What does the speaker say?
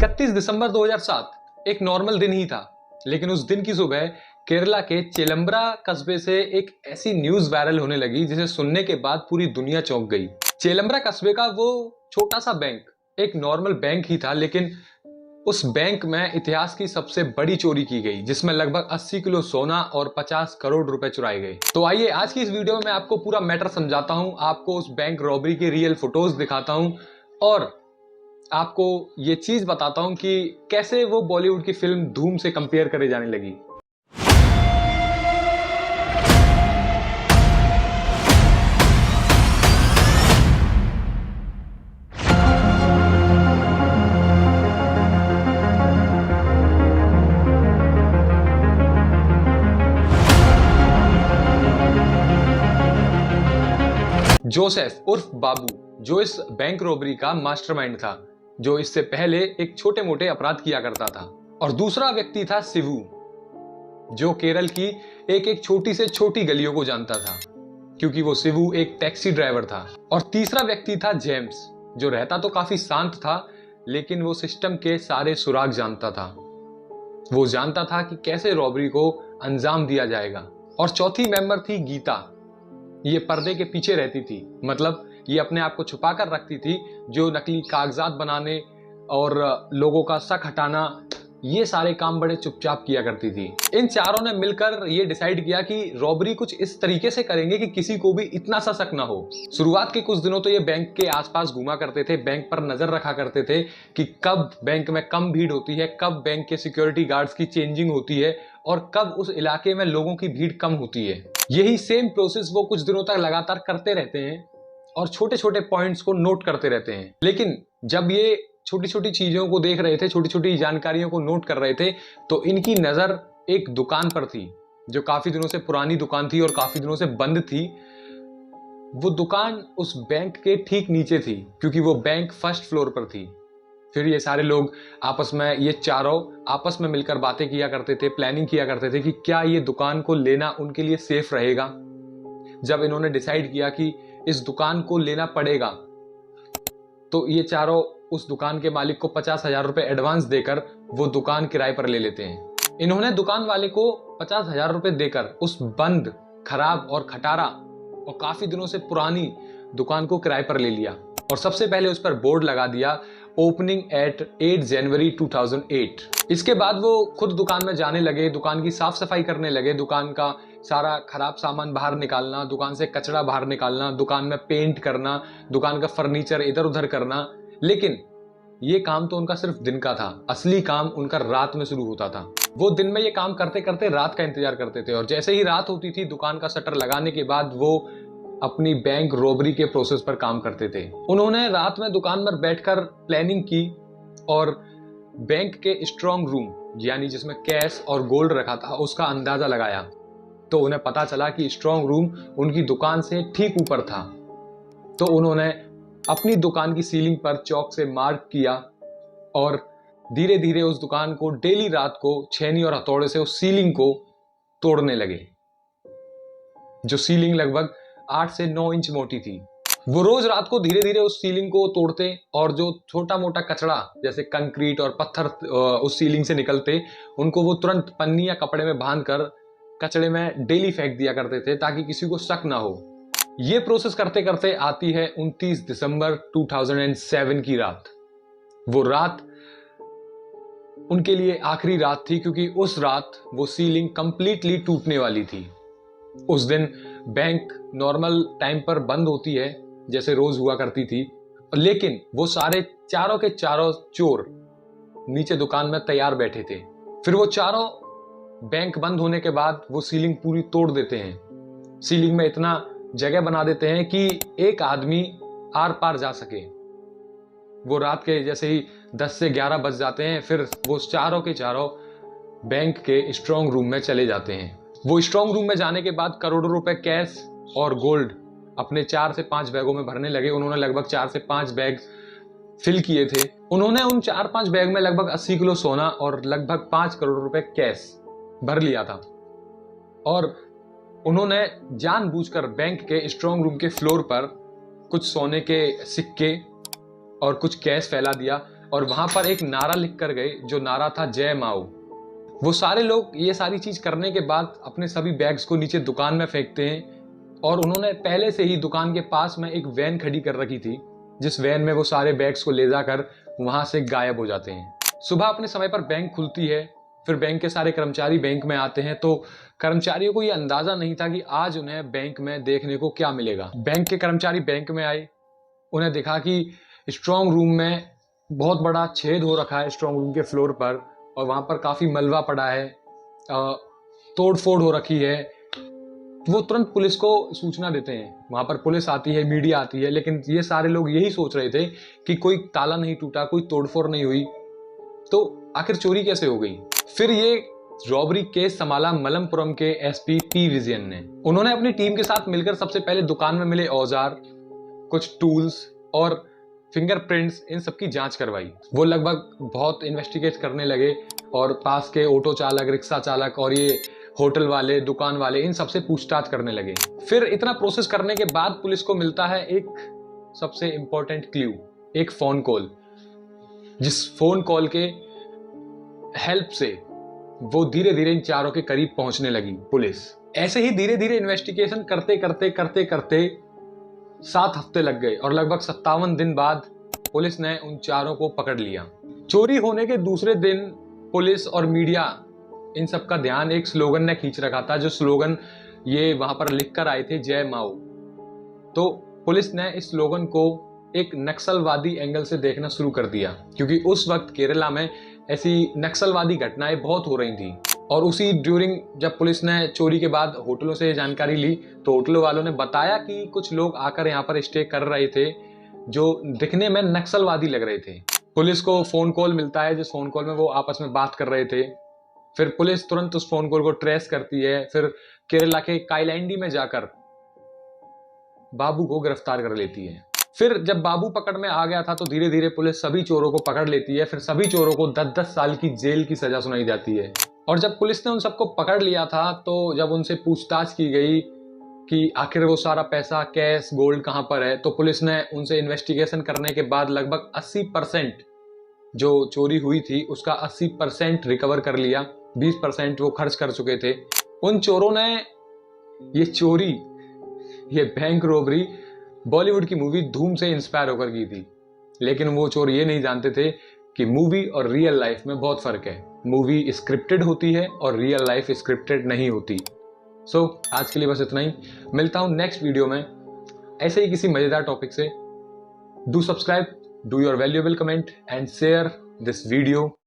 31 दिसंबर 2007 एक नॉर्मल दिन ही था, लेकिन उस दिन की सुबह केरला के चेलम्बरा कस्बे से एक ऐसी न्यूज वायरल होने लगी जिसे सुनने के बाद पूरी दुनिया चौंक गई। चेलम्बरा कस्बे का वो छोटा सा बैंक एक नॉर्मल बैंक ही था, लेकिन उस बैंक में इतिहास की सबसे बड़ी चोरी की गई, जिसमें लगभग 80 किलो सोना और 50 करोड़ रुपए चुराए गए। तो आइए आज की इस वीडियो में मैं आपको पूरा मैटर समझाता हूं, आपको उस बैंक रॉबरी के रियल फोटोज दिखाता हूं और आपको ये चीज बताता हूं कि कैसे वो बॉलीवुड की फिल्म धूम से कंपेयर करे जाने लगी। जोसेफ उर्फ बाबू, जो इस बैंक रॉबरी का मास्टरमाइंड था, जो इससे पहले एक छोटे मोटे अपराध किया करता था। और दूसरा व्यक्ति था शिवू, जो केरल की एक छोटी से छोटी गलियों को जानता था, क्योंकि वो शिवू एक टैक्सी ड्राइवर था। और तीसरा व्यक्ति था जेम्स, जो रहता तो काफी शांत था, लेकिन वो सिस्टम के सारे सुराग जानता था। वो जानता था कि कैसे रॉबरी को अंजाम दिया जाएगा। और चौथी मेंबर थी गीता। ये पर्दे के पीछे रहती थी, मतलब ये अपने आप को छुपा कर रखती थी, जो नकली कागजात बनाने और लोगों का शक हटाना, ये सारे काम बड़े चुपचाप किया करती थी। इन चारों ने मिलकर ये डिसाइड किया कि रॉबरी कुछ इस तरीके से करेंगे कि किसी को भी इतना सा शक ना हो। शुरुआत के कुछ दिनों तो ये बैंक के आसपास घूमा करते थे, बैंक पर नजर रखा करते थे कि कब बैंक में कम भीड़ होती है, कब बैंक के सिक्योरिटी गार्ड्स की चेंजिंग होती है और कब उस इलाके में लोगों की भीड़ कम होती है। यही सेम प्रोसेस वो कुछ दिनों तक लगातार करते रहते हैं और छोटे छोटे पॉइंट्स को नोट करते रहते हैं। लेकिन जब ये छोटी छोटी चीजों को देख रहे थे, छोटी छोटी जानकारियों को नोट कर रहे थे, तो इनकी नजर एक दुकान पर थी, जो काफी दिनों से पुरानी दुकान थी और काफी दिनों से बंद थी। वो दुकान उस बैंक के ठीक नीचे थी, क्योंकि वो बैंक फर्स्ट फ्लोर पर थी। फिर ये सारे लोग आपस में, ये चारों आपस में मिलकर बातें किया करते थे, प्लानिंग किया करते थे कि क्या ये दुकान को लेना उनके लिए सेफ रहेगा। जब इन्होंने डिसाइड किया कि इस दुकान को लेना पड़ेगा, तो ये चारों उस दुकान के मालिक को 50,000 रुपए एडवांस देकर वो दुकान किराए पर ले लेते हैं। इन्होंने दुकान वाले को 50,000 रुपए देकर उस बंद, खराब और खटारा और काफी दिनों से पुरानी दुकान को किराए पर ले लिया और सबसे पहले उस पर बोर्ड लगा दिया, ओपनिंग एट 8 जनवरी 2008। इसके बाद वो खुद दुकान में जाने लगे, दुकान की साफ सफाई करने लगे, दुकान का सारा खराब सामान बाहर निकालना, दुकान से कचरा बाहर निकालना, दुकान में पेंट करना, दुकान का फर्नीचर इधर उधर करना। लेकिन ये काम तो उनका सिर्फ दिन का था, असली काम उनका रात में शुरू होता था। वो दिन में ये काम करते करते रात का इंतजार करते थे और जैसे ही रात होती थी, दुकान का शटर लगाने के बाद वो अपनी बैंक रॉबरी के प्रोसेस पर काम करते थे। उन्होंने रात में दुकान पर बैठकर प्लानिंग की और बैंक के स्ट्रॉन्ग रूम, यानी जिसमें कैश और गोल्ड रखा था, उसका अंदाजा लगाया। तो उन्हें पता चला कि स्ट्रॉन्ग रूम उनकी दुकान से ठीक ऊपर था। तो उन्होंने अपनी दुकान की सीलिंग पर चौक से मार्क किया और धीरे धीरे उस दुकान को डेली रात को छेनी और हथौड़े से उस सीलिंग को तोड़ने लगे, जो सीलिंग लगभग 8 से 9 इंच मोटी थी। वो रोज रात को धीरे धीरे उस सीलिंग को तोड़ते और जो छोटा मोटा कचरा जैसे कंक्रीट और पत्थर उस सीलिंग से निकलते, उनको वो तुरंत पन्नी या कपड़े में बांधकर कचड़े में डेली फेंक दिया करते थे, ताकि किसी को शक ना हो। ये प्रोसेस करते करते आती है 29 दिसंबर 2007 की रात। वो रात उनके लिए आखिरी रात थी, क्योंकि उस रात वो सीलिंग कंप्लीटली टूटने वाली थी। उस दिन बैंक नॉर्मल टाइम पर बंद होती है, जैसे रोज हुआ करती थी, लेकिन वो सारे चारों के चारों चोर नीचे दुकान में तैयार बैठे थे। फिर वो चारों बैंक बंद होने के बाद वो सीलिंग पूरी तोड़ देते हैं। सीलिंग में इतना जगह बना देते हैं कि एक आदमी आर पार जा सके। वो रात के जैसे ही 10 से 11 बज जाते हैं, फिर वो चारों के चारों बैंक के स्ट्रॉन्ग रूम में चले जाते हैं। वो स्ट्रॉन्ग रूम में जाने के बाद करोड़ों रुपए कैश और गोल्ड अपने 4 से 5 बैगों में भरने लगे। उन्होंने लगभग 4 से 5 बैग फिल किए थे। उन्होंने उन 4-5 बैग में लगभग 80 किलो सोना और लगभग 5 करोड़ रुपए कैश भर लिया था। और उन्होंने जानबूझकर बैंक के स्ट्रॉन्ग रूम के फ्लोर पर कुछ सोने के सिक्के और कुछ कैश फैला दिया। और वहां पर एक नारा लिख कर गए, जो नारा था जय माओ। वो सारे लोग ये सारी चीज करने के बाद अपने सभी बैग्स को नीचे दुकान में फेंकते हैं और उन्होंने पहले से ही दुकान के पास में एक वैन खड़ी कर रखी थी, जिस वैन में वो सारे बैग्स को ले जाकर वहां से गायब हो जाते हैं। सुबह अपने समय पर बैंक खुलती है, फिर बैंक के सारे कर्मचारी बैंक में आते हैं। तो कर्मचारियों को ये अंदाजा नहीं था कि आज उन्हें बैंक में देखने को क्या मिलेगा। बैंक के कर्मचारी बैंक में आए, उन्हें देखा कि स्ट्रांग रूम में बहुत बड़ा छेद हो रखा है स्ट्रांग रूम के फ्लोर पर, और वहां पर काफी मलबा पड़ा है, तोड़ फोड़ हो रखी है। वो तुरंत पुलिस को सूचना देते हैं। वहां पर पुलिस आती है, मीडिया आती है, लेकिन ये सारे लोग यही सोच रहे थे कि कोई ताला नहीं टूटा, कोई तोड़फोड़ नहीं हुई, तो आखिर चोरी कैसे हो गई। फिर ये रॉबरी केस संभाला मलमपुरम के एसपी पी विजयन ने। उन्होंने अपनी टीम के साथ मिलकर सबसे पहले दुकान में मिले औजार, कुछ टूल्स और फिंगरप्रिंट्स, इन सब की जांच करवाई। वो लगभग बहुत इन्वेस्टिगेट करने लगे और पास के ऑटो चालक, रिक्शा चालक और ये होटल वाले, दुकान वाले, इन सबसे पूछताछ करने लगे। फिर इतना प्रोसेस करने के बाद पुलिस को मिलता है एक सबसे इंपॉर्टेंट क्लू, एक फोन कॉल, जिस फोन कॉल के हेल्प से वो धीरे धीरे इन चारों के करीब पहुंचने लगी पुलिस। ऐसे ही धीरे धीरे इन्वेस्टिगेशन करते करते करते करते 7 हफ्ते लग गए और लगभग 57 दिन बाद पुलिस ने उन चारों को पकड़ लिया। चोरी होने के दूसरे दिन पुलिस और मीडिया, इन सब का ध्यान एक स्लोगन ने खींच रखा था, जो स्लोगन ये वहां पर लिख कर आए थे, जय माओ। तो पुलिस ने इस स्लोगन को एक नक्सलवादी एंगल से देखना शुरू कर दिया, क्योंकि उस वक्त केरला में ऐसी नक्सलवादी घटनाएं बहुत हो रही थी। और उसी ड्यूरिंग जब पुलिस ने चोरी के बाद होटलों से जानकारी ली, तो होटलों वालों ने बताया कि कुछ लोग आकर यहाँ पर स्टे कर रहे थे जो दिखने में नक्सलवादी लग रहे थे। पुलिस को फोन कॉल मिलता है, जिस फोन कॉल में वो आपस में बात कर रहे थे। फिर पुलिस तुरंत उस फोन कॉल को ट्रेस करती है, फिर केरला के काइलैंडी में जाकर बाबू को गिरफ्तार कर लेती है। फिर जब बाबू पकड़ में आ गया था, तो धीरे धीरे पुलिस सभी चोरों को पकड़ लेती है। फिर सभी चोरों को 10-10 साल की जेल की सजा सुनाई जाती है। और जब पुलिस ने उन सबको पकड़ लिया था, तो जब उनसे पूछताछ की गई कि आखिर वो सारा पैसा, कैश, गोल्ड कहां पर है, तो पुलिस ने उनसे इन्वेस्टिगेशन करने के बाद लगभग 80% जो चोरी हुई थी उसका 80% रिकवर कर लिया। 20% वो खर्च कर चुके थे। उन चोरों ने ये चोरी, ये बैंक रॉबरी बॉलीवुड की मूवी धूम से इंस्पायर होकर की थी। लेकिन वो चोर ये नहीं जानते थे कि मूवी और रियल लाइफ में बहुत फर्क है। मूवी स्क्रिप्टेड होती है और रियल लाइफ स्क्रिप्टेड नहीं होती। सो आज के लिए बस इतना ही। मिलता हूं नेक्स्ट वीडियो में ऐसे ही किसी मजेदार टॉपिक से। Do subscribe, do your valuable comment and share this video.